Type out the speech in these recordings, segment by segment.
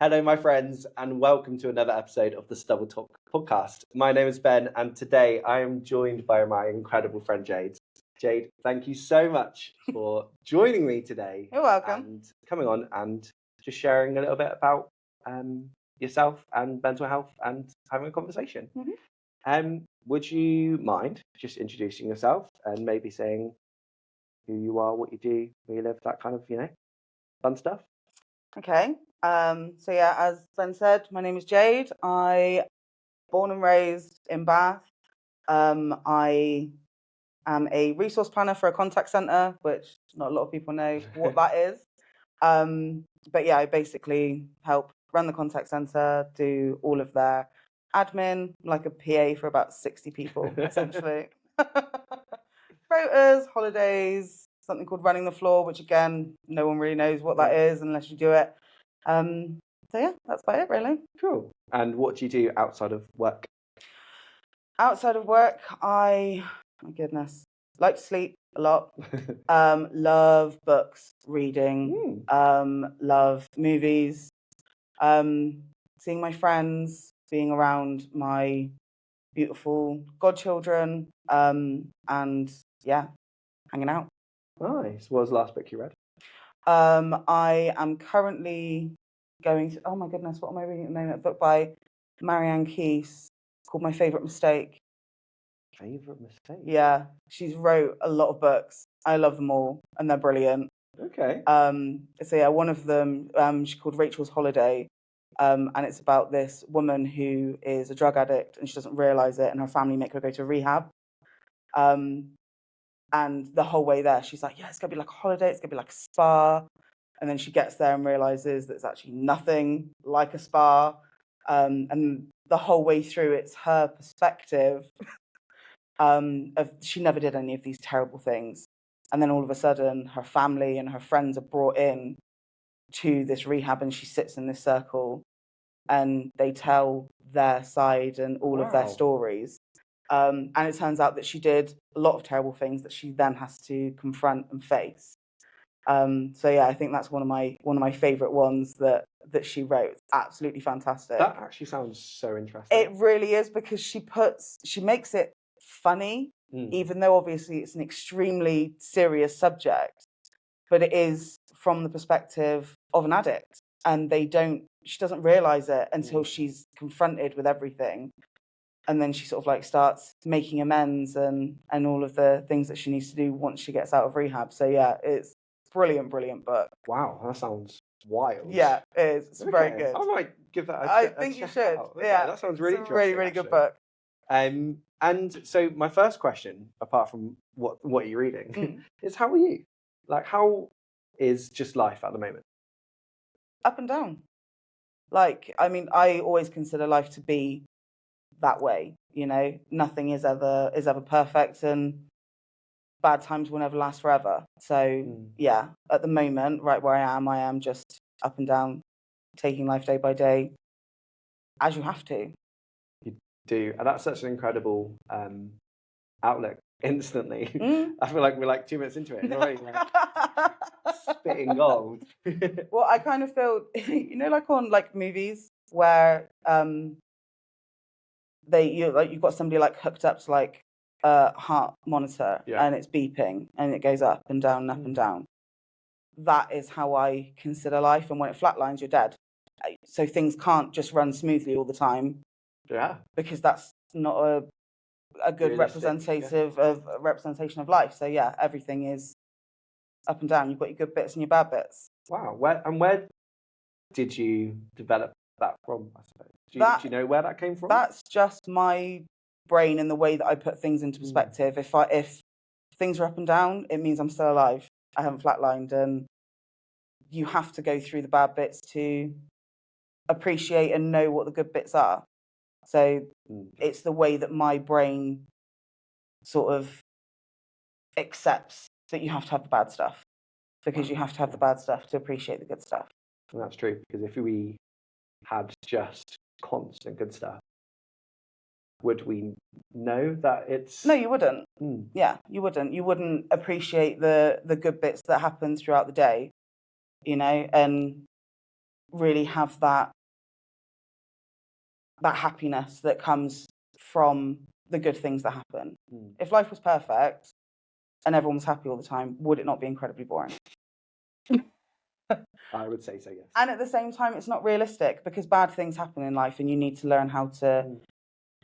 Hello, my friends, and welcome to another episode of the Stubble Talk podcast. My name is Ben, and today I am joined by my incredible friend Jade. Jade, thank you so much for joining me today. You're welcome. And coming on and just sharing a little bit about yourself and mental health and having a conversation. Would you mind just introducing yourself and maybe saying who you are, what you do, where you live, that kind of, fun stuff? Okay. So yeah, as Ben said, my name is Jade. I born and raised in Bath. I am a resource planner for a contact centre, which not a lot of people know what that is. But yeah, I basically help run the contact centre, do all of their admin, like a PA for about 60 people, essentially. Rotas, holidays, something called running the floor, which again, no one really knows what that is unless you do it. So yeah, that's about it, really. Cool. And what do you do outside of work? Outside of work, my goodness, like to sleep a lot. Love books, reading. Love movies. Seeing my friends, being around my beautiful godchildren, and yeah, hanging out. Nice. What was the last book you read? I am currently going to, oh my goodness, what am I reading at the moment? A book by Marianne Keyes called My Favourite Mistake. Favourite mistake? Yeah, she's wrote a lot of books. I love them all, and they're brilliant. Okay. So yeah, one of them, she's called Rachel's Holiday, and it's about this woman who is a drug addict and she doesn't realise it, and her family make her go to rehab. And the whole way there, she's like, yeah, it's gonna be like a holiday, it's gonna be like a spa. And then she gets there and realizes that it's actually nothing like a spa. And the whole way through, it's her perspective of she never did any of these terrible things. And then all of a sudden, her family and her friends are brought in to this rehab, and she sits in this circle and they tell their side and all of their stories. And it turns out that she did a lot of terrible things that she then has to confront and face. So yeah, I think that's one of my favorite ones that she wrote. It's absolutely fantastic. That actually sounds so interesting. It really is, because she makes it funny, even though obviously it's an extremely serious subject, but it is from the perspective of an addict, and she doesn't realize it until she's confronted with everything. And then she sort of like starts making amends and all of the things that she needs to do once she gets out of rehab. So yeah, it's brilliant book. Wow, that sounds wild. Yeah, it is. It's very good. I might give that a I check. think you should. Okay, Yeah, that sounds really it's a interesting. really good book. And so my first question, apart from what you're reading, is how are you? Like, how is just life at the moment? Up and down. Like, I mean, I always consider life to be that way. You know, nothing is ever perfect, and bad times will never last forever. So yeah, at the moment, right where I am just up and down, taking life day by day, as you have to. You do, and that's such an incredible outlook. Instantly, I feel like we're like 2 minutes into it, and already like spitting gold. Well, I kind of feel, like on like movies where you've got somebody like hooked up to like a heart monitor, and it's beeping and it goes up and down and up and down. That is how I consider life, and when it flatlines, you're dead. So things can't just run smoothly all the time. Yeah, because that's not a good representation of life. So yeah, everything is up and down. You've got your good bits and your bad bits. Wow. Where did you develop that from, I suppose? Do you know where that came from? That's just my brain and the way that I put things into perspective. If things are up and down, it means I'm still alive. I haven't flatlined, and you have to go through the bad bits to appreciate and know what the good bits are. So it's the way that my brain sort of accepts that you have to have the bad stuff, because you have to have the bad stuff to appreciate the good stuff. And that's true, because if we had just constant good stuff, would we know that it's... No, you wouldn't. Yeah, you wouldn't. You wouldn't appreciate the good bits that happen throughout the day, and really have that happiness that comes from the good things that happen. If life was perfect and everyone was happy all the time, would it not be incredibly boring? I would say so, yes. And at the same time, it's not realistic, because bad things happen in life and you need to learn how to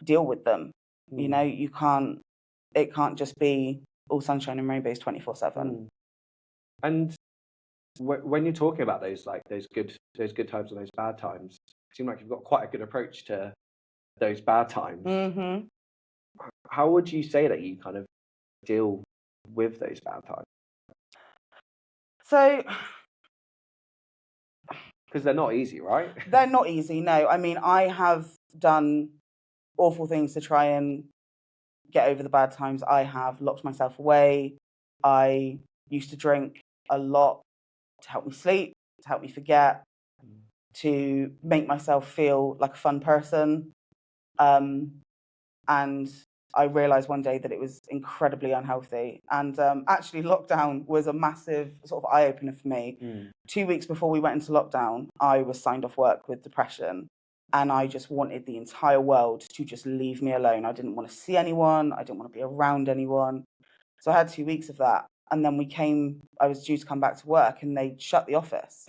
deal with them. You know, it can't just be all sunshine and rainbows 24/7. And when you're talking about those good times and those bad times, it seems like you've got quite a good approach to those bad times. How would you say that you kind of deal with those bad times? So, because they're not easy, right? They're not easy, no. I mean, I have done awful things to try and get over the bad times. I have locked myself away. I used to drink a lot to help me sleep, to help me forget, to make myself feel like a fun person. And I realised one day that it was incredibly unhealthy. And actually, lockdown was a massive sort of eye-opener for me. 2 weeks before we went into lockdown, I was signed off work with depression. And I just wanted the entire world to just leave me alone. I didn't want to see anyone. I didn't want to be around anyone. So I had 2 weeks of that. And then I was due to come back to work, and they shut the office.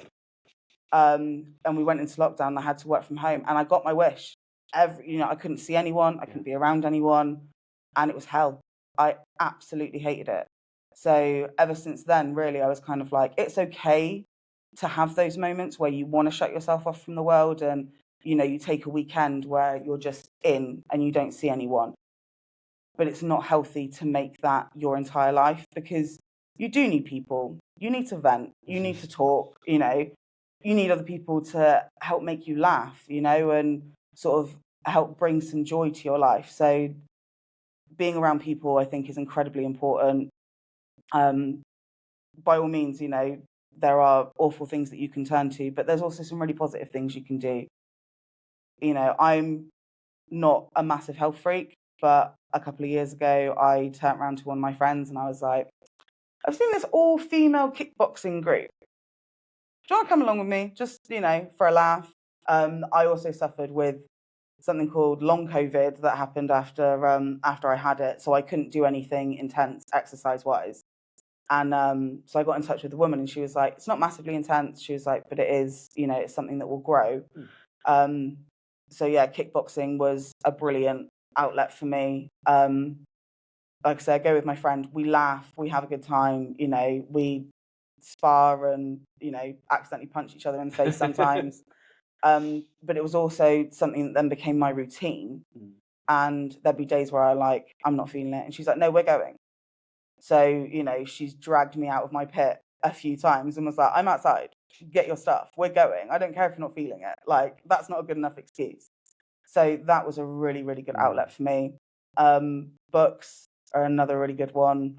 And we went into lockdown, and I had to work from home, and I got my wish. I couldn't see anyone, I couldn't be around anyone, and it was hell. I absolutely hated it. So ever since then, really, I was kind of like, it's okay to have those moments where you want to shut yourself off from the world, and you take a weekend where you're just in and you don't see anyone. But it's not healthy to make that your entire life, because you do need people. You need to vent. You need to talk. You need other people to help make you laugh, and sort of help bring some joy to your life. So being around people, I think, is incredibly important. By all means, there are awful things that you can turn to, but there's also some really positive things you can do. I'm not a massive health freak, but a couple of years ago, I turned around to one of my friends and I was like, I've seen this all-female kickboxing group. Do you want to come along with me? Just, for a laugh. I also suffered with something called long COVID that happened after I had it. So I couldn't do anything intense exercise-wise. And so I got in touch with the woman, and she was like, it's not massively intense. She was like, but it is, it's something that will grow. So yeah, kickboxing was a brilliant outlet for me. Like I said, I go with my friend. We laugh, we have a good time. We spar and accidentally punch each other in the face sometimes. But it was also something that then became my routine. And there'd be days where I'm not feeling it, and she's like, no, we're going. So she's dragged me out of my pit a few times and was like, I'm outside, get your stuff, we're going. I don't care if you're not feeling it. That's not a good enough excuse. So that was a really, really good outlet for me. Books are another really good one.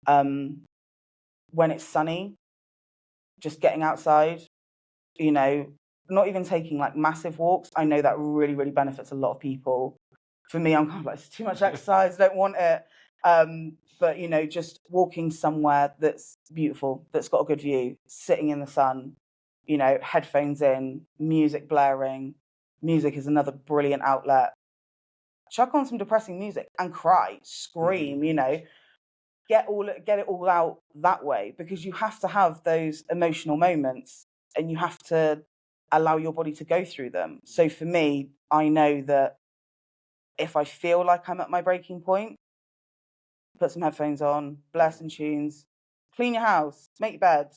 When it's sunny, just getting outside, not even taking massive walks. I know that really, really benefits a lot of people. For me, I'm kind of like, it's too much exercise, don't want it. But just walking somewhere that's beautiful, that's got a good view, sitting in the sun, headphones in, music blaring. Music is another brilliant outlet. Chuck on some depressing music and cry, scream, get it all out that way, because you have to have those emotional moments and you have to allow your body to go through them. So for me, I know that if I feel like I'm at my breaking point, put some headphones on, blare some tunes, clean your house, make your bed,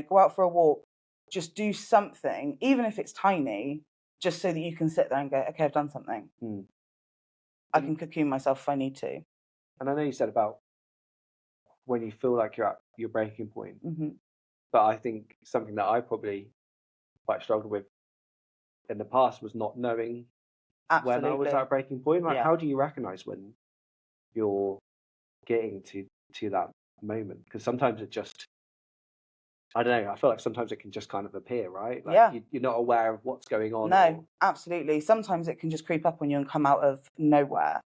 go out for a walk, just do something, even if it's tiny, just so that you can sit there and go, okay, I've done something. I can cocoon myself if I need to. And I know you said about when you feel like you're at your breaking point, but I think something that I probably quite struggled with in the past was not knowing when I was at a breaking point. How do you recognize when you're getting to that moment? Because sometimes it just, I don't know, I feel like sometimes it can just kind of appear, right? You're not aware of what's going on. No, absolutely. Sometimes it can just creep up on you and come out of nowhere.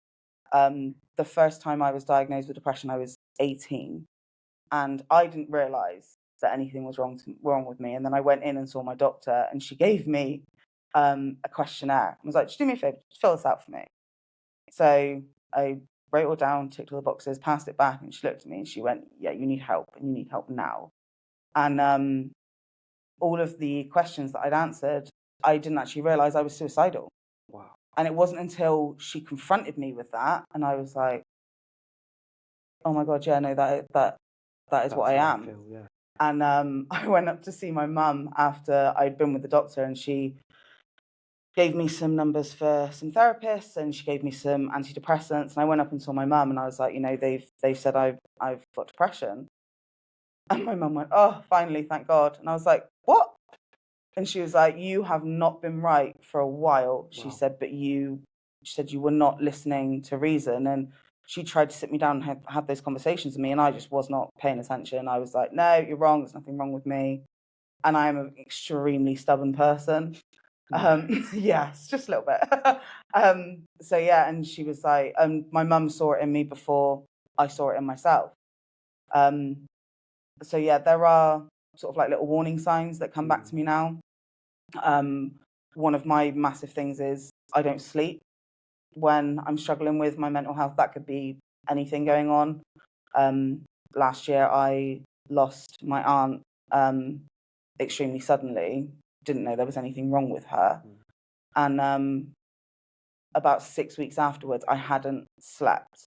The first time I was diagnosed with depression, I was 18, and I didn't realise that anything was wrong with me. And then I went in and saw my doctor, and she gave me a questionnaire. I was like, just do me a favor, just fill this out for me. So I wrote it all down, ticked all the boxes, passed it back, and she looked at me and she went, yeah, you need help, and you need help now. And all of the questions that I'd answered, I didn't actually realize I was suicidal. Wow. And it wasn't until she confronted me with that, and I was like, oh my God, yeah, no, that is That's what I how am. feel, yeah. And I went up to see my mum after I'd been with the doctor, and she gave me some numbers for some therapists, and she gave me some antidepressants. And I went up and saw my mum, and I was like, you know, they've said I've got depression. And my mum went, oh, finally, thank God. And I was like, what? And she was like, you have not been right for a while. She Wow. said, but she said you were not listening to reason. And she tried to sit me down and have those conversations with me, and I just was not paying attention. I was like, no, you're wrong. There's nothing wrong with me. And I am an extremely stubborn person. Yes, just a little bit. So yeah, and she was like, my mum saw it in me before I saw it in myself. So yeah, there are sort of like little warning signs that come back to me now. One of my massive things is I don't sleep when I'm struggling with my mental health. That could be anything going on. Last year I lost my aunt extremely suddenly. Didn't know there was anything wrong with her. And about 6 weeks afterwards, I hadn't slept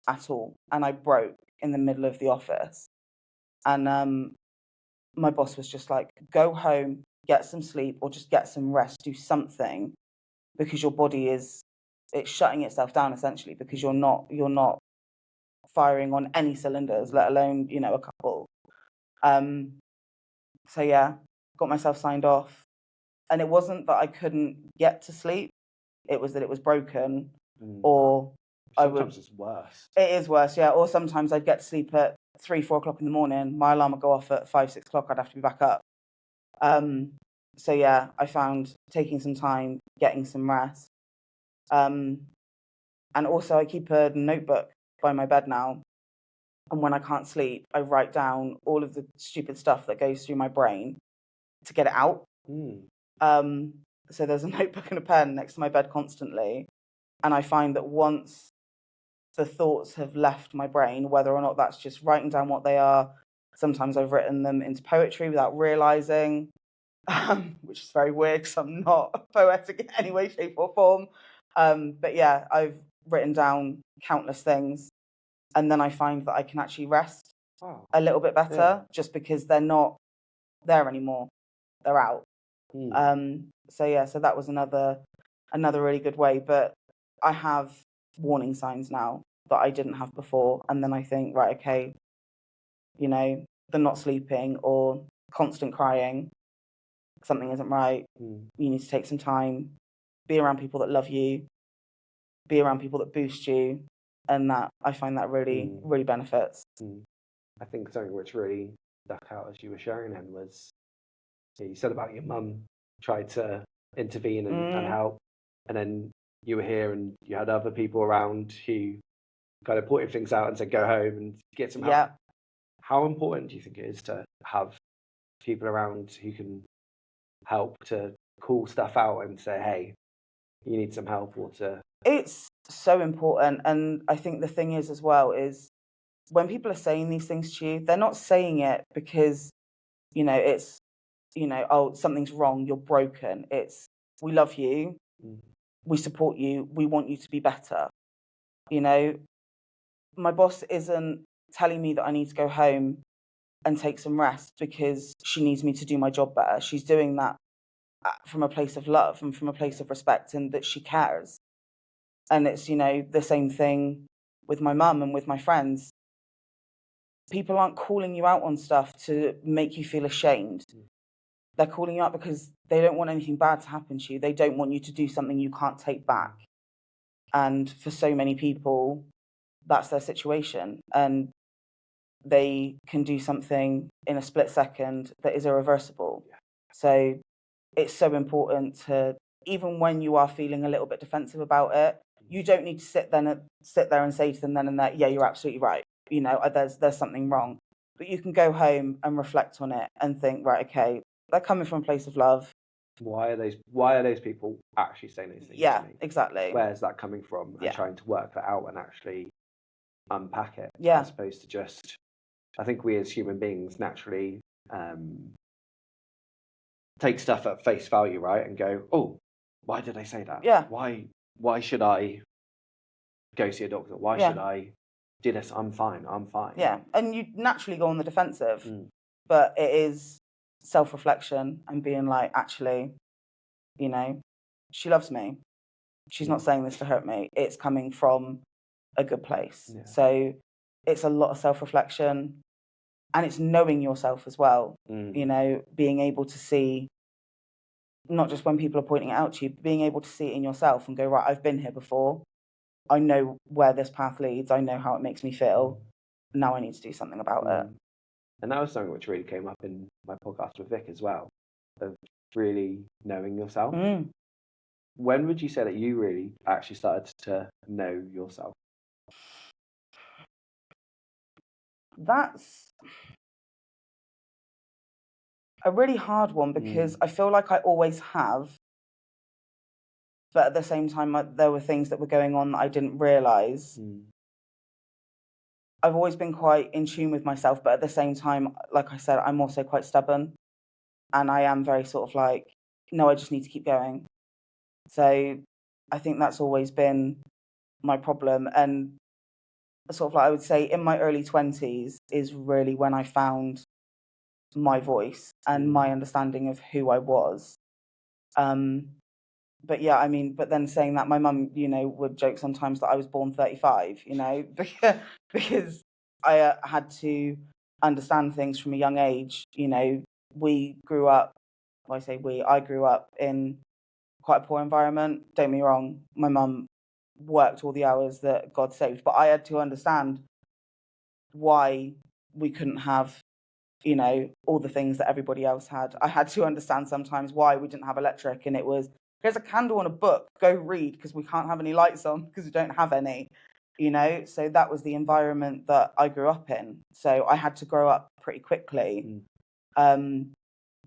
at all. And I broke in the middle of the office. And my boss was just like, go home, get some sleep, or just get some rest, do something, because your body it's shutting itself down essentially, because you're not firing on any cylinders, let alone, you know, a couple. So yeah, got myself signed off. And it wasn't that I couldn't get to sleep, it was that it was broken. Or sometimes it's worse. It is worse, yeah. Or sometimes I'd get to sleep at 3-4 o'clock in the morning, my alarm would go off at 5-6 o'clock, I'd have to be back up. So yeah, I found taking some time, getting some rest. And also I keep a notebook by my bed now. And when I can't sleep, I write down all of the stupid stuff that goes through my brain to get it out. So there's a notebook and a pen next to my bed constantly. And I find that once the thoughts have left my brain, whether or not that's just writing down what they are, sometimes I've written them into poetry without realizing, which is very weird because I'm not poetic in any way, shape, or form. But yeah, I've written down countless things, and then I find that I can actually rest a little bit better, just because they're not there anymore. They're out. So yeah, so that was another really good way. But I have warning signs now that I didn't have before, and then I think, right, okay, you know, the not sleeping or constant crying, something isn't right. You need to take some time, be around people that love you, be around people that boost you, and that I find that really really benefits. I think something which really stuck out as you were sharing then was, you said about your mum tried to intervene and help, and then you were here and you had other people around who kind of pointed things out and said, go home and get some help. Yeah. How important do you think it is to have people around who can help to call stuff out and say, hey, you need some help? Or to... It's so important. And I think the thing is as well is when people are saying these things to you, they're not saying it because, you know, it's, you know, oh, something's wrong, you're broken. It's, we love you, we support you, we want you to be better. You know, my boss isn't telling me that I need to go home and take some rest because she needs me to do my job better. She's doing that from a place of love and from a place of respect, and that she cares. And it's, you know, the same thing with my mum and with my friends. People aren't calling you out on stuff to make you feel ashamed. They're calling you out because they don't want anything bad to happen to you. They don't want you to do something you can't take back. And for so many people, that's their situation. And they can do something in a split second that is irreversible. So it's so important to, even when you are feeling a little bit defensive about it, you don't need to sit there and say to them then and there, yeah, you're absolutely right. You know, there's something wrong. but you can go home and reflect on it and think, right, okay, they're coming from a place of love. Why are those people actually saying those things to me? Exactly. Where's that coming from? And trying to work that out and actually unpack it, as opposed to just, I think we as human beings naturally take stuff at face value, right? And go, oh, why did I say that? Why should I go see a doctor? Why should I do this? I'm fine. Yeah, and you naturally go on the defensive, but it is self-reflection and being like, actually, you know, she loves me. She's not saying this to hurt me. It's coming from a good place. Yeah. So it's a lot of self-reflection, and it's knowing yourself as well. You know, being able to see, not just when people are pointing it out to you, but being able to see it in yourself and go, right, I've been here before. I know where this path leads. I know how it makes me feel. Now I need to do something about it. And that was something which really came up in my podcast with Vic as well, of really knowing yourself. When would you say that you really actually started to know yourself? That's a really hard one, because I feel like I always have, but at the same time, there were things that were going on that I didn't realise. I've always been quite in tune with myself, but at the same time, like I said, I'm also quite stubborn, and I am very sort of like, no, I just need to keep going. So I think that's always been my problem. And sort of like, I would say in my early 20s is really when I found my voice and my understanding of who I was. But yeah, I mean, but then saying that, my mum, you know, would joke sometimes that I was born 35, you know, because I had to understand things from a young age. You know, we grew up, well, I say we, I grew up in quite a poor environment. Don't get me wrong, my mum worked all the hours that God saved, but I had to understand why we couldn't have, you know, all the things that everybody else had. I had to understand sometimes why we didn't have electric, and it was, there's a candle on a book, go read, because we can't have any lights on because we don't have any, you know. So that was the environment that I grew up in. So I had to grow up pretty quickly.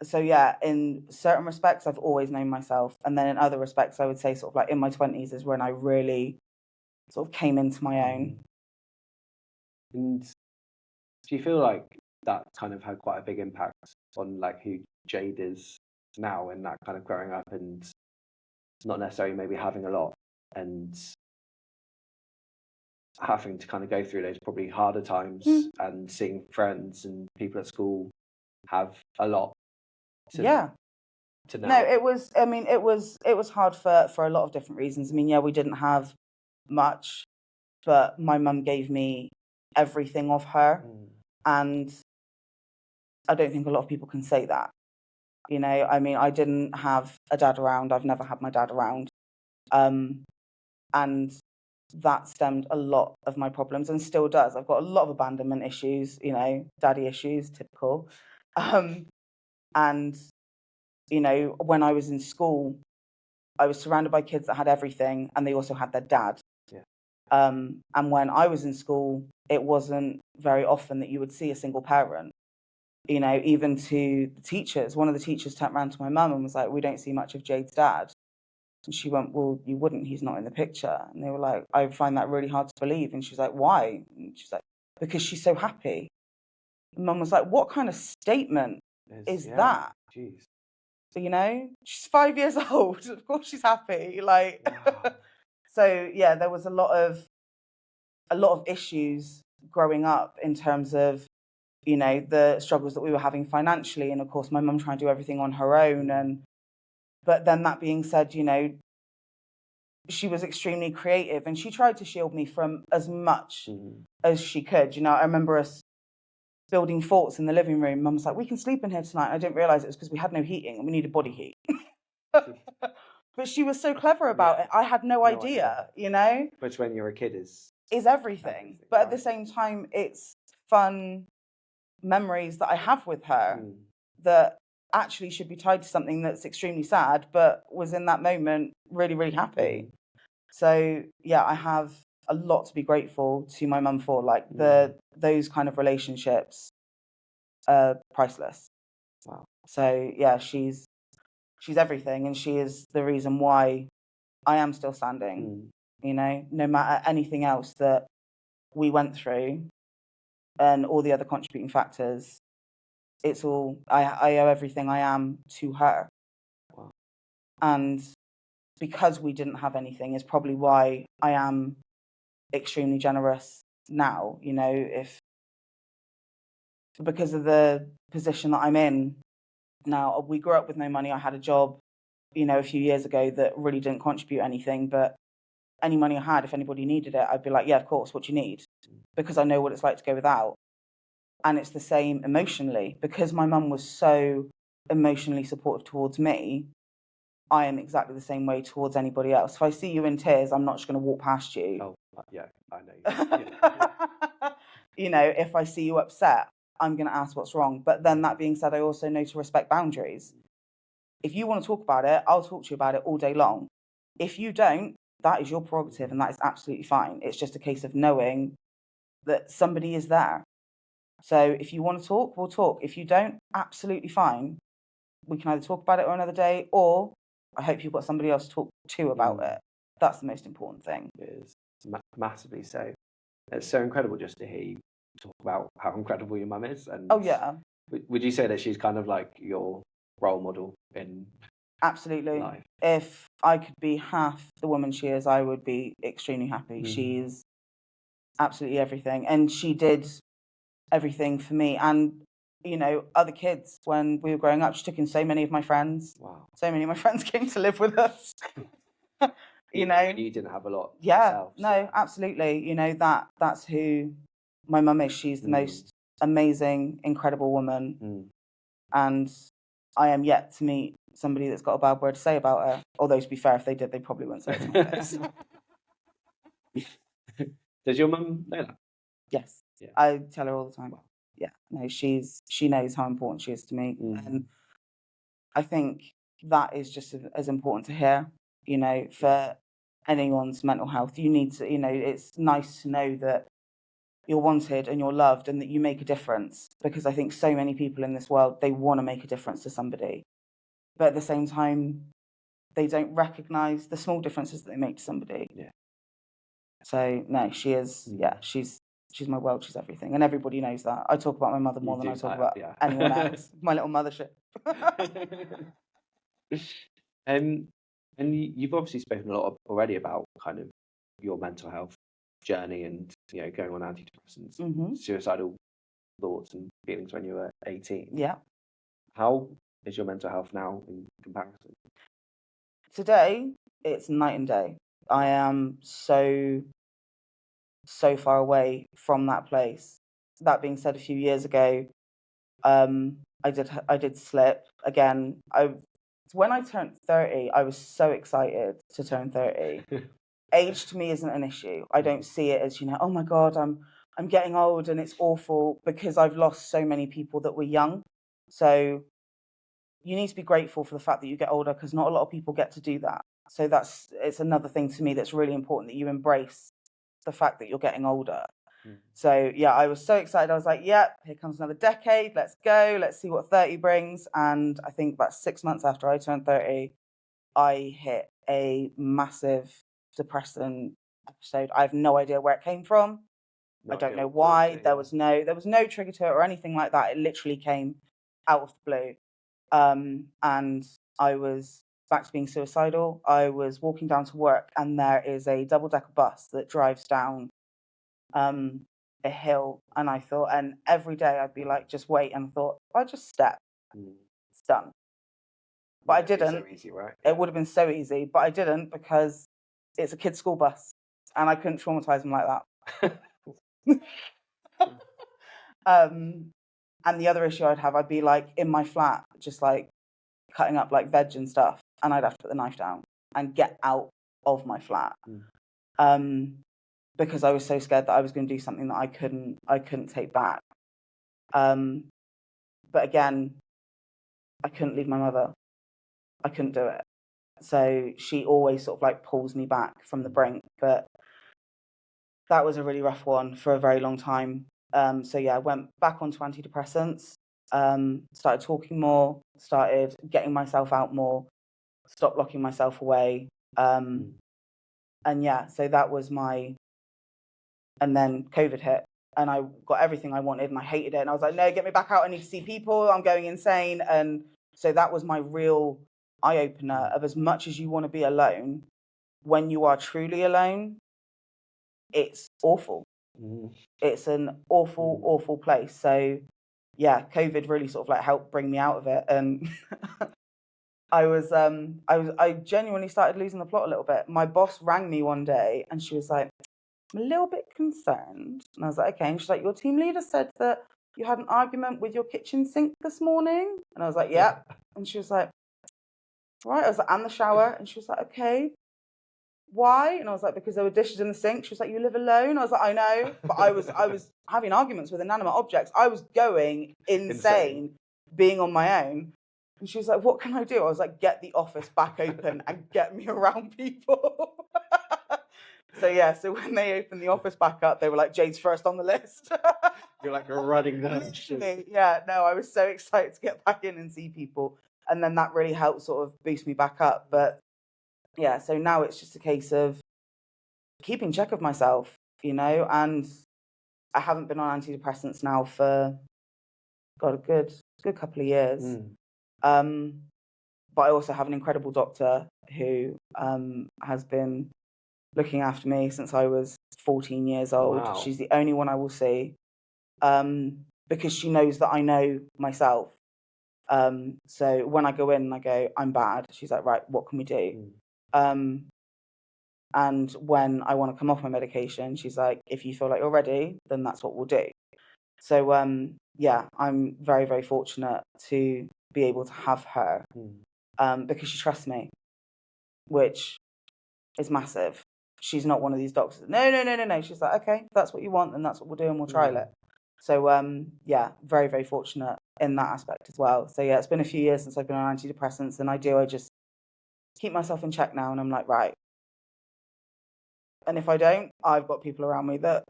So yeah, in certain respects, I've always known myself, and then in other respects, I would say sort of like in my 20s is when I really sort of came into my own. And do you feel like that kind of had quite a big impact on like who Jade is now, and that kind of growing up and not necessarily maybe having a lot and having to kind of go through those probably harder times and seeing friends and people at school have a lot to now? No, it was, I mean, it was hard for a lot of different reasons. I mean, yeah, we didn't have much, but my mum gave me everything of her, and I don't think a lot of people can say that. You know, I mean, I didn't have a dad around. I've never had my dad around. And that stemmed a lot of my problems, and still does. I've got a lot of abandonment issues, you know, daddy issues, typical. And, you know, when I was in school, I was surrounded by kids that had everything, and they also had their dad. And when I was in school, it wasn't very often that you would see a single parent. You know, even to the teachers, one of the teachers turned around to my mum and was like, we don't see much of Jade's dad. And she went, well, you wouldn't, he's not in the picture. And they were like, I find that really hard to believe. And she's like, why? And she's like, because she's so happy. And mum was like, what kind of statement is that? Jeez. So, you know, she's 5 years old. Of course she's happy. Like, wow. So yeah, there was a lot of issues growing up in terms of, you know, the struggles that we were having financially, and of course my mum trying to do everything on her own. And but then that being said, you know, she was extremely creative, and she tried to shield me from as much as she could. You know, I remember us building forts in the living room. Mum was like, we can sleep in here tonight. I didn't realise it was because we had no heating and we needed body heat. But she was so clever about it. I had no idea, you know? Which when you're a kid is everything. But at the same time, it's fun memories that I have with her that actually should be tied to something that's extremely sad, but was in that moment really, really happy. So yeah, I have a lot to be grateful to my mum for, like those kind of relationships priceless. Wow. So yeah, she's everything, and she is the reason why I am still standing. You know, no matter anything else that we went through and all the other contributing factors, it's all I owe everything I am to her. Wow. And because we didn't have anything is probably why I am extremely generous now. You know, if because of the position that I'm in now, we grew up with no money. I had a job, you know, a few years ago that really didn't contribute anything, but any money I had, if anybody needed it, I'd be like, yeah, of course, what you need, because I know what it's like to go without. And it's the same emotionally, because my mum was so emotionally supportive towards me. I am exactly the same way towards anybody else. If I see you in tears, I'm not just going to walk past you. Oh, yeah, I know. Yeah. You know, if I see you upset, I'm going to ask what's wrong. But then that being said, I also know to respect boundaries. If you want to talk about it, I'll talk to you about it all day long. If you don't, that is your prerogative, and that is absolutely fine. It's just a case of knowing that somebody is there. So if you want to talk, we'll talk. If you don't, absolutely fine. We can either talk about it on another day, or I hope you've got somebody else to talk to about it. That's the most important thing. It is massively so. It's so incredible just to hear you talk about how incredible your mum is. And oh yeah, would you say that she's kind of like your role model in absolutely life? If I could be half the woman she is, I would be extremely happy. She's absolutely everything, and she did everything for me and, you know, other kids. When we were growing up, she took in so many of my friends. Wow. So many of my friends came to live with us. You know, you didn't have a lot yourself. so. No, absolutely. You know, that's who my mum is. She's the most amazing, incredible woman. And I am yet to meet somebody that's got a bad word to say about her. Although, to be fair, if they did, they probably wouldn't say it to my face. Does your mum know that? Yes. Yeah. I tell her all the time. Wow. Yeah. No, she knows how important she is to me. And I think that is just as important to hear, you know, for anyone's mental health. You need to, you know, it's nice to know that you're wanted and you're loved and that you make a difference, because I think so many people in this world, they want to make a difference to somebody, but at the same time, they don't recognize the small differences that they make to somebody. Yeah. So no, she is, she's my world, she's everything, and everybody knows that. I talk about my mother more than I talk about anyone else. My little mothership. And you've obviously spoken a lot already about kind of your mental health journey and, you know, going on antidepressants, suicidal thoughts and feelings when you were 18. Yeah. How is your mental health now in comparison? Today, it's night and day. I am so far away from that place. That being said, a few years ago, I did slip again. When I turned 30, I was so excited to turn 30. Age to me isn't an issue. I don't see it as, you know, oh my God, I'm getting old and it's awful, because I've lost so many people that were young. So you need to be grateful for the fact that you get older, because not a lot of people get to do that. So it's another thing to me that's really important, that you embrace the fact that you're getting older. So yeah, I was so excited. I was like, yep, here comes another decade. Let's go. Let's see what 30 brings. And I think about 6 months after I turned 30, I hit a massive depressing episode. I have no idea where it came from. I don't know why. There was no trigger to it or anything like that. It literally came out of the blue. And I was back to being suicidal. I was walking down to work, and there is a double-decker bus that drives down a hill, and I thought, and every day I'd be like, just wait, and thought, I'll just step. It's done. But I didn't. So easy, right? It would have been so easy, but I didn't, because it's a kid's school bus, and I couldn't traumatize them like that. And the other issue I'd be like in my flat, just like cutting up like veg and stuff, and I'd have to put the knife down and get out of my flat. Because I was so scared that I was going to do something that I couldn't take back. But again, I couldn't leave my mother. I couldn't do it. So she always sort of like pulls me back from the brink. But that was a really rough one for a very long time. So yeah, I went back onto antidepressants. started talking more, started getting myself out more, stopped locking myself away. And yeah, so that was and then COVID hit and I got everything I wanted and I hated it. And I was like, no, get me back out. I need to see people. I'm going insane. And so that was my real eye opener of as much as you want to be alone, when you are truly alone, it's awful. It's an awful, awful place. So yeah, COVID really sort of like helped bring me out of it. And I genuinely started losing the plot a little bit. My boss rang me one day and she was like, I'm a little bit concerned. And I was like, okay. And she's like, your team leader said that you had an argument with your kitchen sink this morning. And I was like, yeah. And she was like, right. I was like, and the shower. And she was like, okay. Why? And I was like, because there were dishes in the sink. She was like, you live alone? I was like, I know. But I was having arguments with inanimate objects. I was going insane being on my own. And she was like, what can I do? I was like, get the office back open and get me around people. So yeah, so when they opened the office back up, they were like, Jade's first on the list. You're like running down. Literally, yeah, no, I was so excited to get back in and see people. And then that really helped sort of boost me back up. But yeah, so now it's just a case of keeping check of myself, and I haven't been on antidepressants now for, God, a good couple of years. But I also have an incredible doctor who has been looking after me since I was 14 years old. Wow. She's the only one I will see because she knows that I know myself. So when I go in and I go, I'm bad, she's like, right, what can we do? And when I want to come off my medication, she's like, if you feel like you're ready, then that's what we'll do. So yeah, I'm very, very fortunate to be able to have her because she trusts me, which is massive. She's not one of these doctors. No. She's like, okay, if that's what you want, then that's what we'll do, and we'll trial it. So yeah, very, very fortunate in that aspect as well. So yeah, it's been a few years since I've been on antidepressants, and I just keep myself in check now, and I'm like, right. And if I don't, I've got people around me that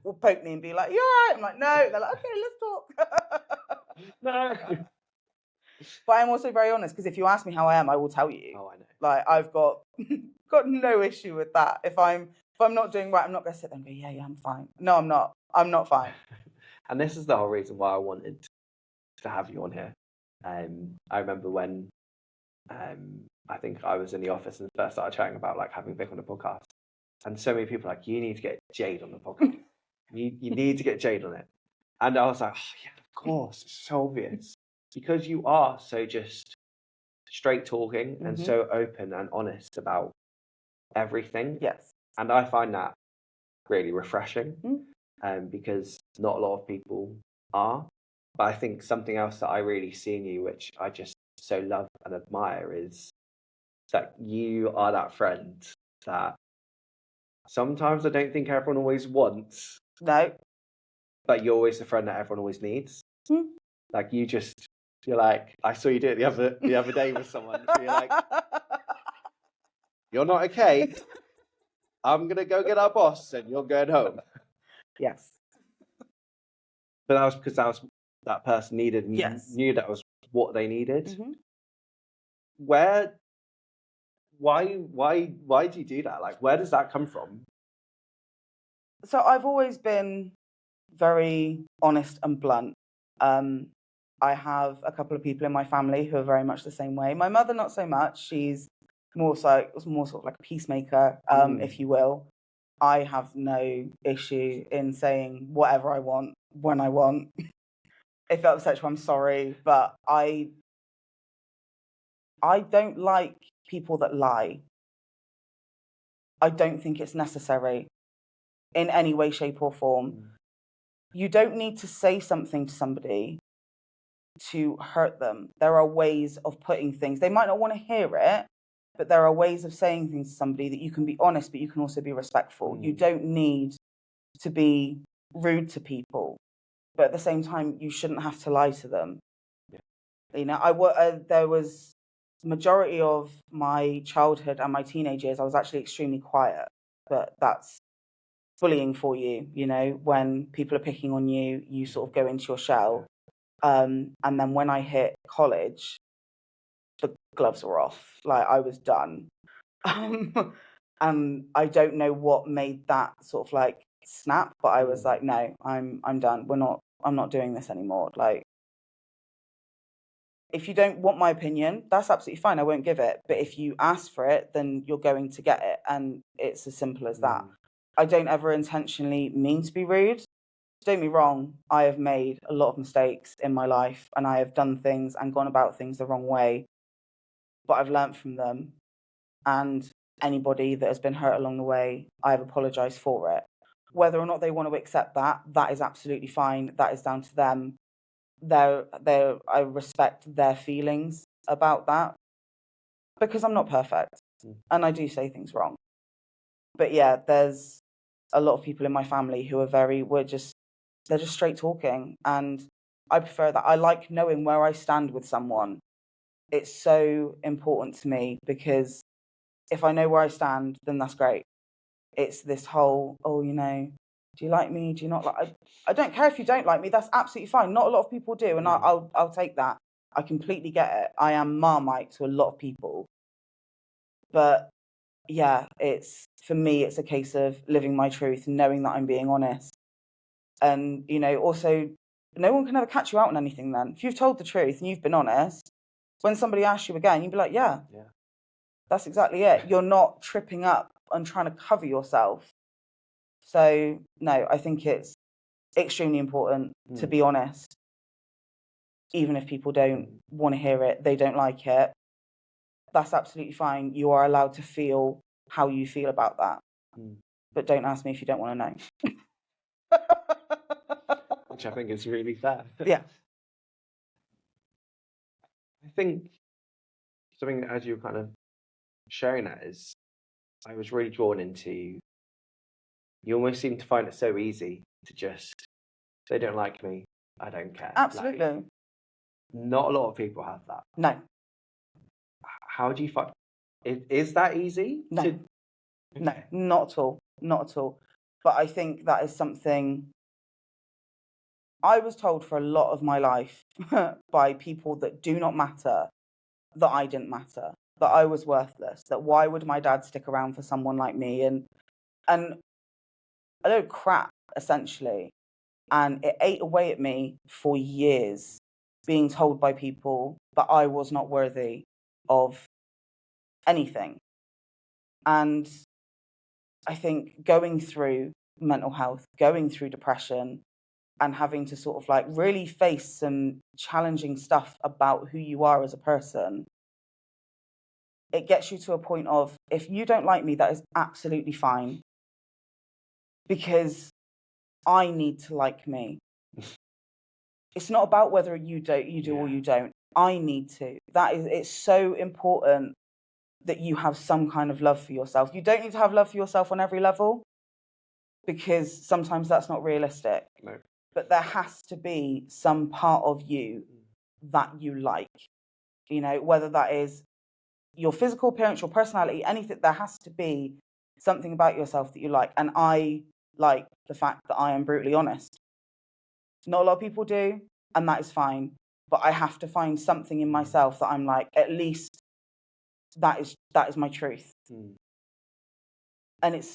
will poke me and be like, you're right. I'm like, no. They're like, okay, let's talk. No. But I'm also very honest, because if you ask me how I am, I will tell you. Oh, I know. Like, I've got no issue with that. If I'm not doing right, I'm not going to sit there and go, yeah, I'm fine. No, I'm not. I'm not fine. And this is the whole reason why I wanted to have you on here. I remember when I think I was in the office and first started chatting about like having Vic on the podcast. And so many people were like, you need to get Jade on the podcast. you need to get Jade on it. And I was like, oh, yeah, of course. It's so obvious. Because you are so just straight talking and so open and honest about everything. Yes. And I find that really refreshing because not a lot of people are. But I think something else that I really see in you, which I just so love and admire, is that you are that friend that sometimes I don't think everyone always wants. No. But you're always the friend that everyone always needs. Like you're like, I saw you do it the other day with someone. So you're like, you're not okay. I'm gonna go get our boss, and you're going home. Yes. But that was because that person needed, and you knew that was what they needed. Why do you do that? Like, where does that come from? So I've always been very honest and blunt. I have a couple of people in my family who are very much the same way. My mother, not so much. She's more sort of like a peacemaker, if you will. I have no issue in saying whatever I want, when I want. If it upsets you, I'm sorry. But I don't like people that lie. I don't think it's necessary in any way, shape, or form. You don't need to say something to somebody to hurt them. There are ways of putting things. They might not want to hear it, but there are ways of saying things to somebody that you can be honest, but you can also be respectful. You don't need to be rude to people, but at the same time, you shouldn't have to lie to them. There was majority of my childhood and my teenage years, I was actually extremely quiet, but that's bullying for you. When people are picking on you, you sort of go into your shell. And then when I hit college, the gloves were off. Like, I was done. And I don't know what made that sort of like snap, but I was like, no, I'm done. I'm not doing this anymore. Like, if you don't want my opinion, that's absolutely fine. I won't give it. But if you ask for it, then you're going to get it. And it's as simple as that. I don't ever intentionally mean to be rude. Don't get me wrong, I have made a lot of mistakes in my life, and I have done things and gone about things the wrong way. But I've learnt from them. And anybody that has been hurt along the way, I have apologised for it. Whether or not they want to accept that, that is absolutely fine. That is down to them. I respect their feelings about that, because I'm not perfect and I do say things wrong. But yeah, there's a lot of people in my family who are they're just straight talking, and I prefer that. I like knowing where I stand with someone. It's so important to me, because if I know where I stand, then that's great. It's this whole, oh, do you like me? Do you not like? I don't care if you don't like me. That's absolutely fine. Not a lot of people do, and I'll take that. I completely get it. I am Marmite to a lot of people, but yeah, for me, it's a case of living my truth, knowing that I'm being honest, and also, no one can ever catch you out on anything. Then, if you've told the truth and you've been honest, when somebody asks you again, you'd be like, yeah. That's exactly it. You're not tripping up and trying to cover yourself. So, no, I think it's extremely important to be honest. Even if people don't want to hear it, they don't like it, that's absolutely fine. You are allowed to feel how you feel about that. But don't ask me if you don't want to know. Which I think is really fair. Yeah. I think something, as you were kind of sharing that, is I was really drawn into, you almost seem to find it so easy to just, they don't like me, I don't care. Absolutely. Like, not a lot of people have that. No. How do you find, is that easy? No. No, not at all. Not at all. But I think that is something I was told for a lot of my life by people that do not matter, that I didn't matter, that I was worthless, that why would my dad stick around for someone like me? And a load of crap, essentially. And it ate away at me for years, being told by people that I was not worthy of anything. And I think going through mental health, going through depression, and having to sort of like really face some challenging stuff about who you are as a person, it gets you to a point of, if you don't like me, that is absolutely fine, because I need to like me. It's not about whether you do or you don't. I need to. It's so important that you have some kind of love for yourself. You don't need to have love for yourself on every level, because sometimes that's not realistic. No. But there has to be some part of you that you like. Whether that is your physical appearance, your personality, anything, there has to be something about yourself that you like. And I like the fact that I am brutally honest. Not a lot of people do, and that is fine. But I have to find something in myself that I'm like, at least that is my truth. And it's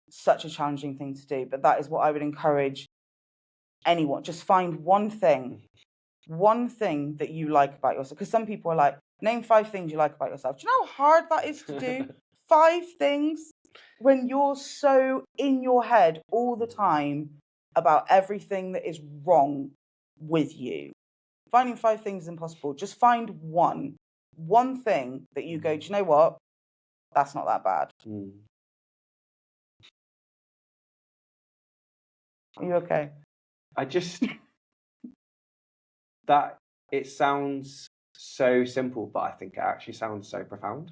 such a challenging thing to do. But that is what I would encourage anyone. Just find one thing that you like about yourself. Because some people are like, name 5 things you like about yourself. Do you know how hard that is to do? 5 things when you're so in your head all the time about everything that is wrong with you. Finding 5 things is impossible. Just find one thing that you go, do you know what? That's not that bad. Are you okay? I just, that, it sounds so simple, but I think it actually sounds so profound.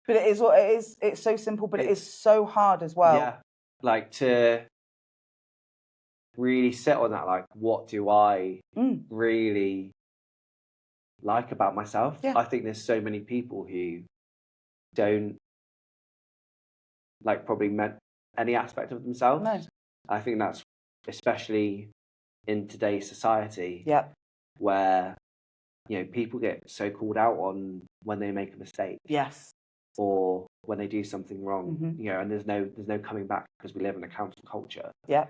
But it is what it is. It's so simple, but it is so hard as well. Yeah. Like, to really sit on that, like, what do I really like about myself? Yeah. I think there's so many people who don't like probably meant any aspect of themselves. No. I think that's especially in today's society. Yeah. where, you know, people get so called out on when they make a mistake. Yes. Or when they do something wrong, Mm-hmm. you know, and there's no coming back because we live in a council culture. Yeah.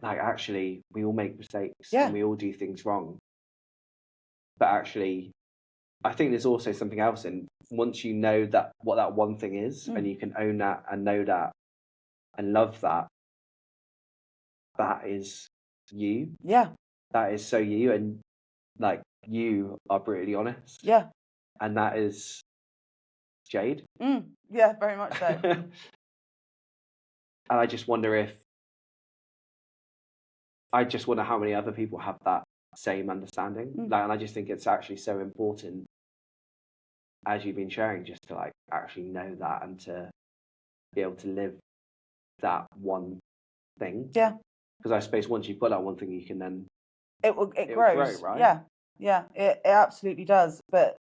Like, actually, we all make mistakes Yeah. and we all do things wrong. But actually, I think there's also something else in once you know that what that one thing is, and you can own that and know that and love that, that is you. Yeah. That is so you, and like you are brutally honest. Yeah. And that is Jade. Yeah, very much so. And I just wonder how many other people have that same understanding. Like, and I just think it's actually so important, as you've been sharing, just to like actually know that and to be able to live that one thing. Yeah. Because I suppose once you've got that one thing, you can then it grows, grow, right? Yeah, it absolutely does. But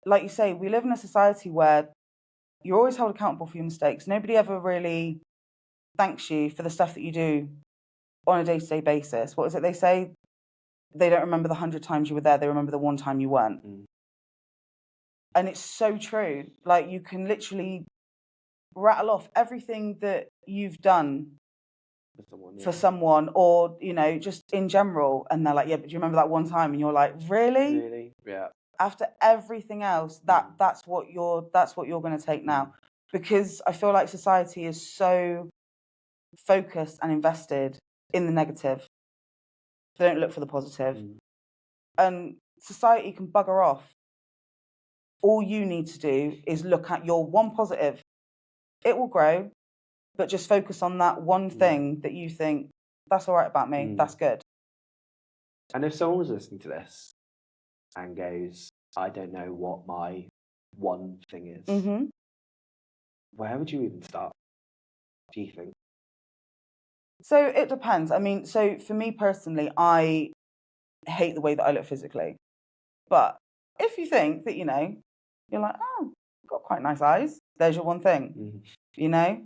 like you say, we live in a society where you're always held accountable for your mistakes. Nobody ever really thanks you for the stuff that you do on a day-to-day basis. What is it they say? They don't remember the 100 times you were there, they remember the one time you weren't. And it's so true. Like, you can literally rattle off everything that you've done for someone, or, you know, just in general, and they're like, yeah, but do you remember that one time? And you're like, really? Yeah. After everything else, that's what you're going to take now. Because I feel like society is so focused and invested in the negative. They don't look for the positive. And society can bugger off. All you need to do is look at your one positive. It will grow, but just focus on that one thing that you think, that's all right about me, that's good. And if someone was listening to this and goes, I don't know what my one thing is, where would you even start, do you think? So it depends. I mean, so for me personally, I hate the way that I look physically. But if you think that, you know, you're like, oh, I've got quite nice eyes, there's your one thing, you know?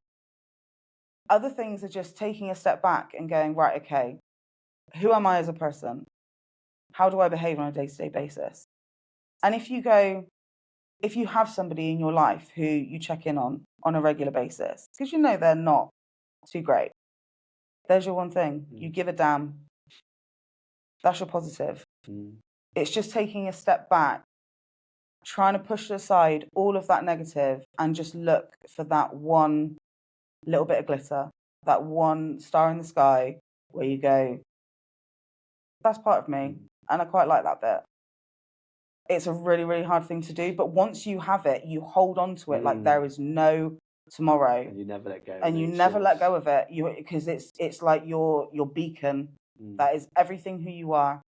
Other things are just taking a step back and going, right, okay, who am I as a person? How do I behave on a day-to-day basis? And if you have somebody in your life who you check in on a regular basis, because you know they're not too great, there's your one thing. You give a damn. That's your positive. It's just taking a step back, trying to push aside all of that negative and just look for that one little bit of glitter, that one star in the sky where you go, that's part of me. And I quite like that bit. It's a really, really hard thing to do. But once you have it, you hold on to it like there is no tomorrow. And you never let go. And you never let go of it. Because it's like your beacon. That is everything who you are.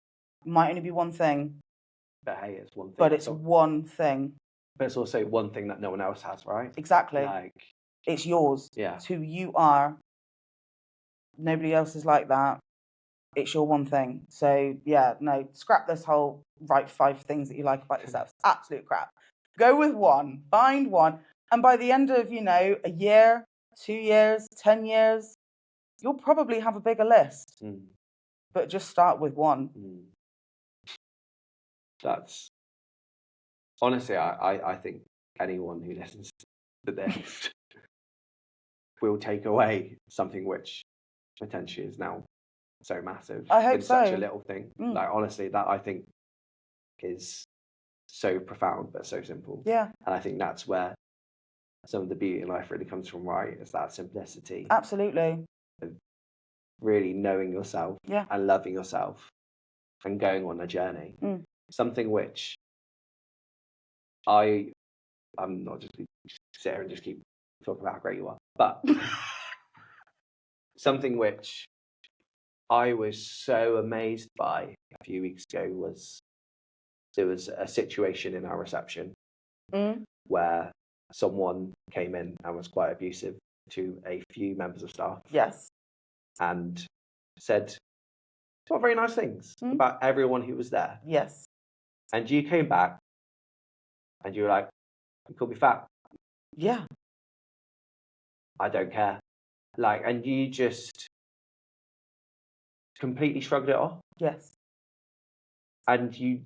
It might only be one thing. But hey, it's one thing. But it's one thing. But it's also one thing that no one else has, right? Exactly. Like, it's yours. Yeah. It's who you are. Nobody else is like that. It's your one thing. So yeah, no, scrap this whole write 5 things that you like about yourself. It's absolute crap. Go with one. Find one. And by the end of, you know, a year, 2 years, 10 years, you'll probably have a bigger list. But just start with one. That's honestly, I think anyone who listens to this will take away something which potentially is now so massive. I hope in so. Such a little thing. Like, honestly, that I think is so profound but so simple. Yeah. And I think that's where some of the beauty in life really comes from, right? It's that simplicity. Absolutely. Of really knowing yourself and loving yourself and going on a journey. Something which I'm not just sit here and just keep talking about how great you are, but something which I was so amazed by a few weeks ago was there was a situation in our reception where someone came in and was quite abusive to a few members of staff. Yes. And said not very nice things about everyone who was there. Yes. And you came back and you were like, you called me fat. Yeah. I don't care. Like, and you just completely shrugged it off. Yes. and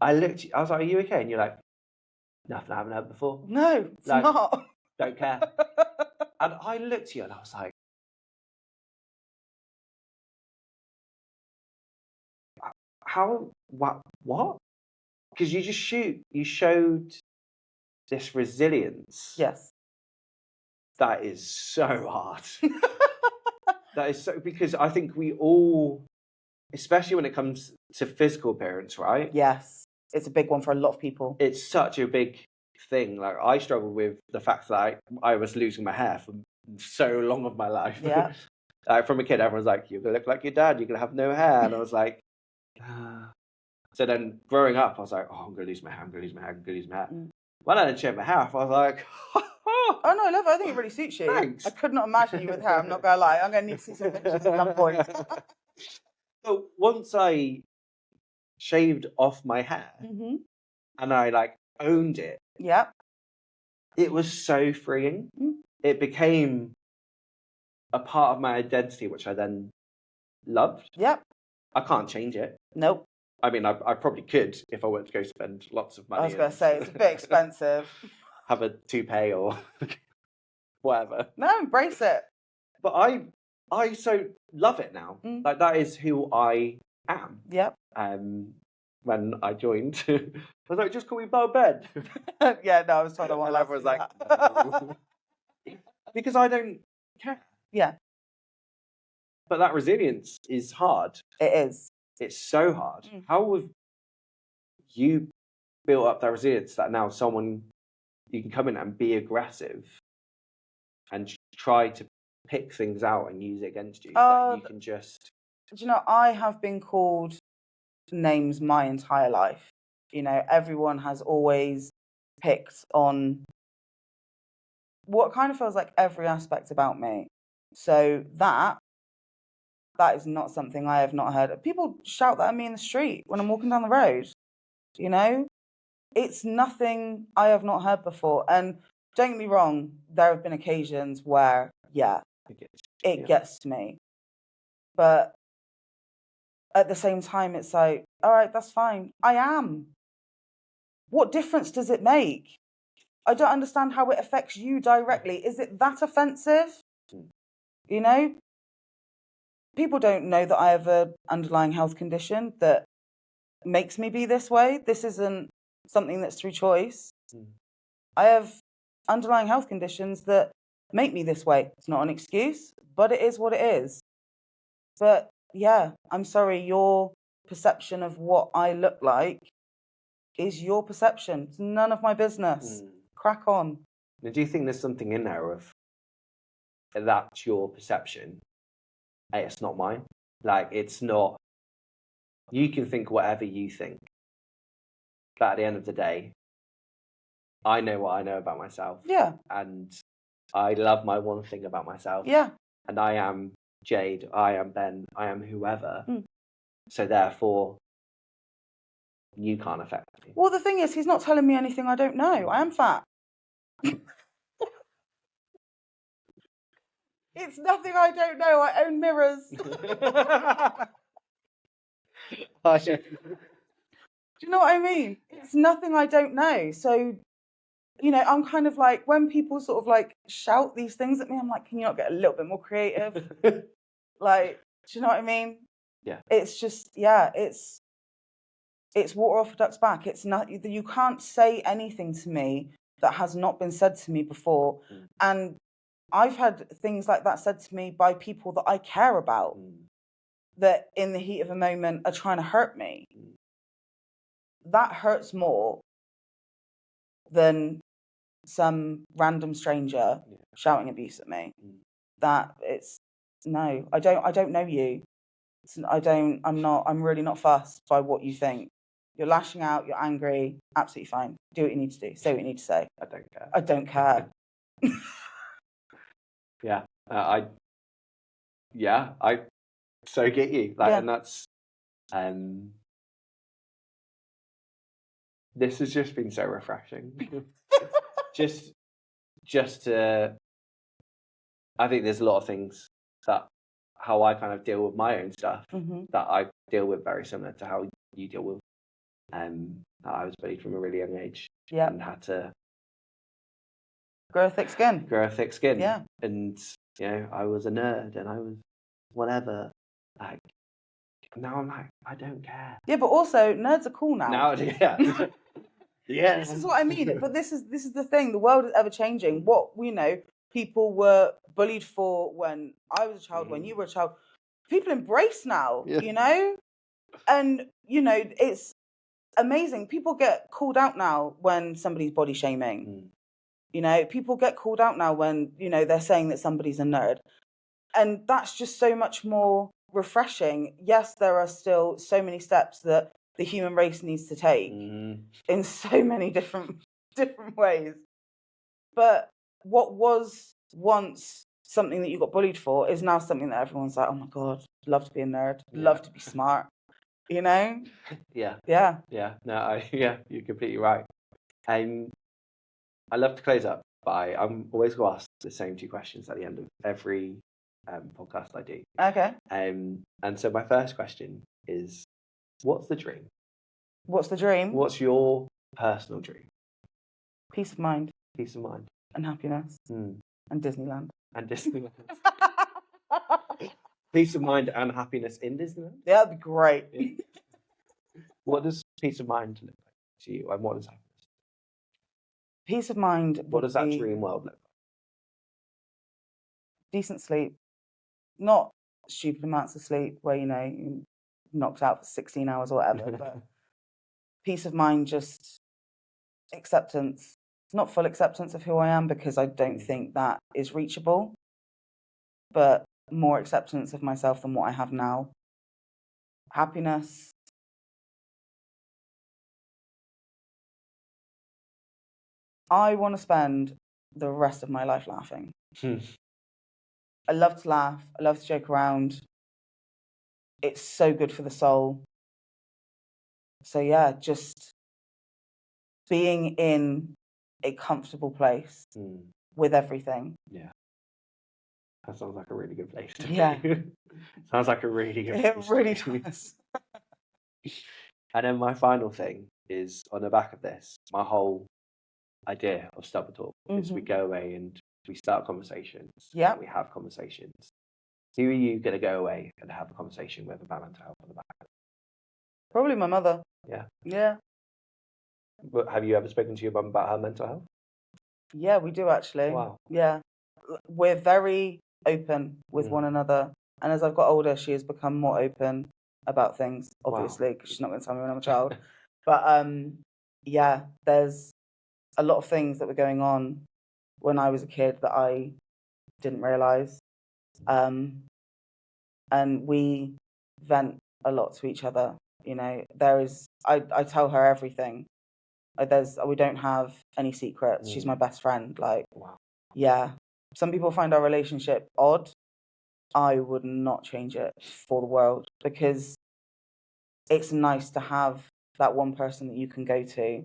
I looked. I was like, "Are you okay?" And you're like, "Nothing I haven't heard before. No, it's Like, not. Don't care." And I looked at you and I was like, "How? What? Because you showed this resilience. Yes. That is so hard. That is so, because I think we all, especially when it comes to physical appearance, right? Yes. It's a big one for a lot of people. It's such a big thing. Like, I struggle with the fact that I was losing my hair for so long of my life. Yeah. Like, from a kid, everyone's like, "You're gonna look like your dad. You're gonna have no hair," and I was like, ah. So then growing up, I was like, "Oh, I'm gonna lose my hair. I'm gonna lose my hair. I'm gonna lose my hair." When I didn't shave my hair off, I was like, oh no, I love it. I think it really suits you. Thanks. I could not imagine you with hair. I'm not gonna lie. I'm gonna need to see some pictures at some point. So once I shaved off my hair and I like owned it, Yeah. it was so freeing. It became a part of my identity, which I then loved. Yep. I can't change it. Nope. I mean, I probably could if I were to go spend lots of money. I was going to say, it's a bit expensive. Have a toupee or whatever. No, embrace it. But I so love it now. Like, that is who I am. Yep. When I joined, I was like, "Just call me Bo Ben." Yeah, no, I was told I wanted. And everyone's like, "No." Because I don't care. Yeah. But that resilience is hard. It is. It's so hard. How have you built up that resilience that now you can come in and be aggressive and try to pick things out and use it against you? That you can just... Do you know, I have been called names my entire life. You know, everyone has always picked on what kind of feels like every aspect about me. So that is not something I have not heard. People shout that at me in the street when I'm walking down the road. You know, it's nothing I have not heard before. And don't get me wrong, there have been occasions where, it gets to me. But at the same time, it's like, all right, that's fine. I am. What difference does it make? I don't understand how it affects you directly. Is it that offensive? You know? People don't know that I have an underlying health condition that makes me be this way. This isn't something that's through choice. I have underlying health conditions that make me this way. It's not an excuse, but it is what it is. But yeah, I'm sorry, your perception of what I look like is your perception. It's none of my business. Crack on. Now, do you think there's something in there of that's your perception? Hey, it's not mine. Like, it's not... You can think whatever you think. But at the end of the day, I know what I know about myself. Yeah. And I love my one thing about myself. Yeah. And I am Jade, I am Ben, I am whoever. So therefore, you can't affect me. Well, the thing is, he's not telling me anything I don't know. I am fat. It's nothing I don't know. I own mirrors. Do you know what I mean? It's nothing I don't know. So, you know, I'm kind of like, when people sort of like shout these things at me, I'm like, can you not get a little bit more creative? Like, do you know what I mean? Yeah. It's just, yeah, it's water off a duck's back. It's not, you can't say anything to me that has not been said to me before. And I've had things like that said to me by people that I care about, that in the heat of a moment are trying to hurt me. That hurts more than some random stranger shouting abuse at me. That it's, no, I don't know you. I'm really not fussed by what you think. You're lashing out, you're angry, absolutely fine. Do what you need to do. Say what you need to say. I don't care. I don't care. Yeah. I so get you. Like, and that's... this has just been so refreshing. just to... I think there's a lot of things that how I kind of deal with my own stuff that I deal with very similar to how you deal with I was bullied from a really young age. Yeah. And had to grow a thick skin. Yeah. And, I was a nerd and I was whatever. Like, now I'm like, I don't care. Yeah, but also nerds are cool now. Now, yeah. Yeah. This is what I mean. But this is the thing. The world is ever changing. What people were bullied for when I was a child, when you were a child, people embrace now. Yeah. And it's amazing. People get called out now when somebody's body shaming. People get called out now when they're saying that somebody's a nerd, and that's just so much more refreshing. Yes, there are still so many steps that the human race needs to take in so many different ways. But what was once something that you got bullied for is now something that everyone's like, oh my God, love to be a nerd, love to be smart, Yeah. Yeah. No, you're completely right. I love to close up by, I'm always going to ask the same two questions at the end of every podcast I do. Okay. And so my first question is, what's the dream? What's the dream? What's your personal dream? Peace of mind. Peace of mind. And happiness. And Disneyland. And Disneyland. Peace of mind and happiness in Disneyland? Yeah, that'd be great. Yeah. What does peace of mind look like to you, and what does happiness? Peace of mind. What does that dream world look like? Decent sleep. Not stupid amounts of sleep where, you're knocked out for 16 hours or whatever, but peace of mind, just acceptance. Not full acceptance of who I am, because I don't think that is reachable, but more acceptance of myself than what I have now. Happiness. I want to spend the rest of my life laughing. I love to laugh. I love to joke around. It's so good for the soul. So yeah, just being in a comfortable place with everything. Yeah. That sounds like a really good place to be. Sounds like a really good place. It really does. And then my final thing is, on the back of this, my whole idea of Stubborn Talk is we go away and we start conversations. Yeah. We have conversations. Who are you going to go away and have a conversation with about mental health on the back of it? Probably my mother. Yeah. Yeah. But have you ever spoken to your mum about her mental health? Yeah, we do actually. Wow. Yeah. We're very open with one another. And as I've got older, she has become more open about things, obviously, because she's not going to tell me when I'm a child. But yeah, there's a lot of things that were going on when I was a kid that I didn't realise. And we vent a lot to each other. I tell her everything. We don't have any secrets. She's my best friend. Wow. Yeah. Some people find our relationship odd. I would not change it for the world, because it's nice to have that one person that you can go to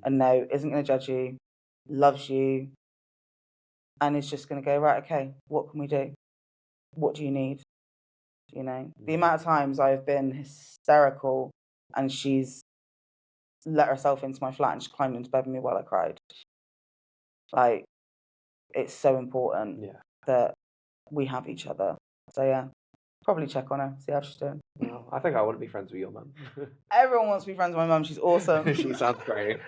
and know isn't going to judge you, loves you, and is just going to go, right, okay, what can we do? What do you need? The amount of times I've been hysterical and she's let herself into my flat and she climbed into bed with me while I cried. It's so important that we have each other. So yeah, probably check on her, see how she's doing. Well, I think I want to be friends with your mum. Everyone wants to be friends with my mum. She's awesome. She sounds great.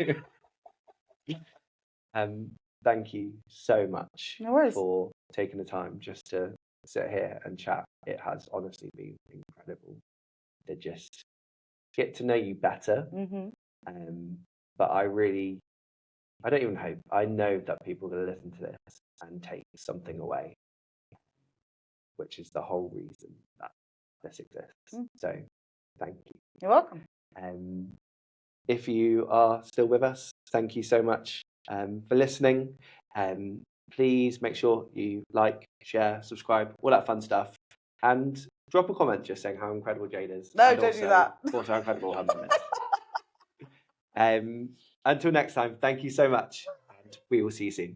Thank you so much for taking the time just to sit here and chat. It has honestly been incredible to just get to know you better. But I don't even hope, I know that people are going to listen to this and take something away, which is the whole reason that this exists. So thank you. You're welcome. If you are still with us, thank you so much for listening. Please make sure you like, share, subscribe, all that fun stuff, and drop a comment just saying how incredible Jade is. No, don't do that. Also how incredible her mum is. Until next time, thank you so much, and we will see you soon.